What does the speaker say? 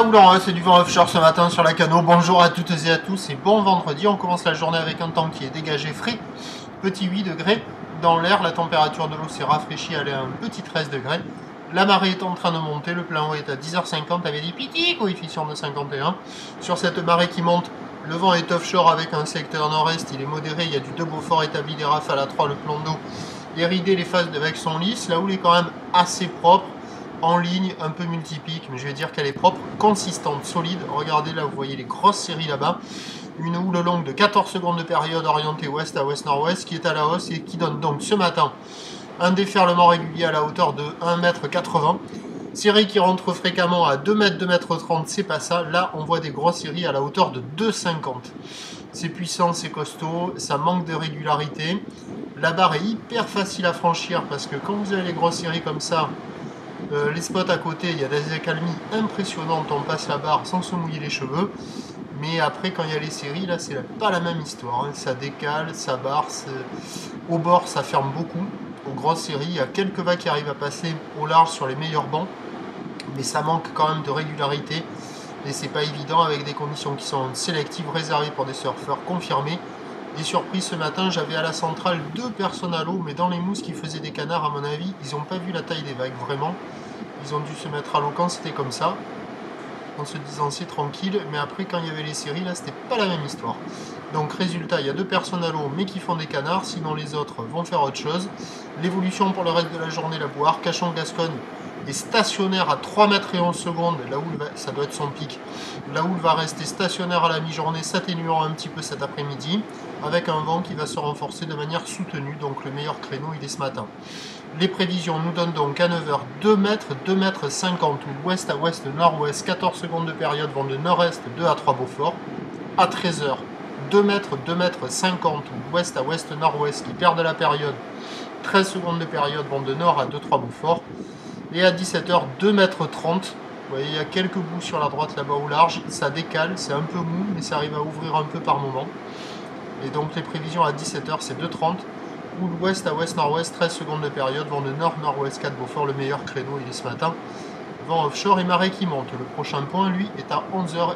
Oula oula, c'est du vent offshore ce matin sur la Cano. Bonjour à toutes et à tous et bon vendredi. On commence la journée avec un temps qui est dégagé frais. Petit 8 degrés dans l'air. La température de l'eau s'est rafraîchie, elle est à un petit 13 degrés. La marée est en train de monter. Le plein eau est à 10h50 avec des petits coefficients de 51. Sur cette marée qui monte, le vent est offshore avec un secteur nord-est. Il est modéré. Il y a du 2 Beaufort établi, des rafales à 3. Le plan d'eau est ridé. Les phases de vagues sont lisses. La houle est quand même assez propre. En ligne, un peu multipique, mais je vais dire qu'elle est propre, consistante, solide. Regardez là, vous voyez les grosses séries là-bas. Une houle longue de 14 secondes de période orientée ouest à ouest-nord-ouest qui est à la hausse et qui donne donc ce matin un déferlement régulier à la hauteur de 1,80 m. Série qui rentre fréquemment à 2 m, 2,30 m, c'est pas ça. Là, on voit des grosses séries à la hauteur de 2,50 m. C'est puissant, c'est costaud, ça manque de régularité. La barre est hyper facile à franchir parce que quand vous avez les grosses séries comme ça, les spots à côté, il y a des accalmies impressionnantes, on passe la barre sans se mouiller les cheveux. Mais après, quand il y a les séries, là, c'est pas la même histoire. Hein. Ça décale, ça barre, au bord, ça ferme beaucoup. Aux grosses séries, il y a quelques vagues qui arrivent à passer au large sur les meilleurs bancs. Mais ça manque quand même de régularité. Et c'est pas évident avec des conditions qui sont sélectives, réservées pour des surfeurs confirmés. Des surprises ce matin, j'avais à la centrale 2 personnes à l'eau, mais dans les mousses qui faisaient des canards, à mon avis, ils n'ont pas vu la taille des vagues, vraiment. Ils ont dû se mettre à l'eau quand c'était comme ça, en se disant c'est tranquille, mais après quand il y avait les séries, là c'était pas la même histoire. Donc résultat, il y a 2 personnes à l'eau, mais qui font des canards, sinon les autres vont faire autre chose. L'évolution pour le reste de la journée, la boire, Cachan-Gascogne est stationnaire à 3 mètres et 11 secondes, la houle ça doit être son pic. La houle va rester stationnaire à la mi-journée, s'atténuant un petit peu cet après-midi, avec un vent qui va se renforcer de manière soutenue, donc le meilleur créneau il est ce matin. Les prévisions nous donnent donc à 9h 2 mètres, 2 mètres 50, ou ouest à ouest, nord-ouest, 14 secondes de période, vent de nord-est 2 à 3 Beaufort. À 13h, 2 mètres, 2 mètres 50, ou ouest à ouest, nord-ouest, qui perd de la période, 13 secondes de période, vent de nord à 2-3 Beaufort. Et à 17h, 2 mètres 30. Vous voyez, il y a quelques bouts sur la droite là-bas au large. Ça décale, c'est un peu mou, mais ça arrive à ouvrir un peu par moment. Et donc les prévisions à 17h, c'est 2,30. Ou l'ouest à ouest-nord-ouest, 13 secondes de période. Vent de nord-nord-ouest 4 Beaufort, le meilleur créneau, il est ce matin. Vent offshore et marée qui monte. Le prochain point, lui, est à 11h30.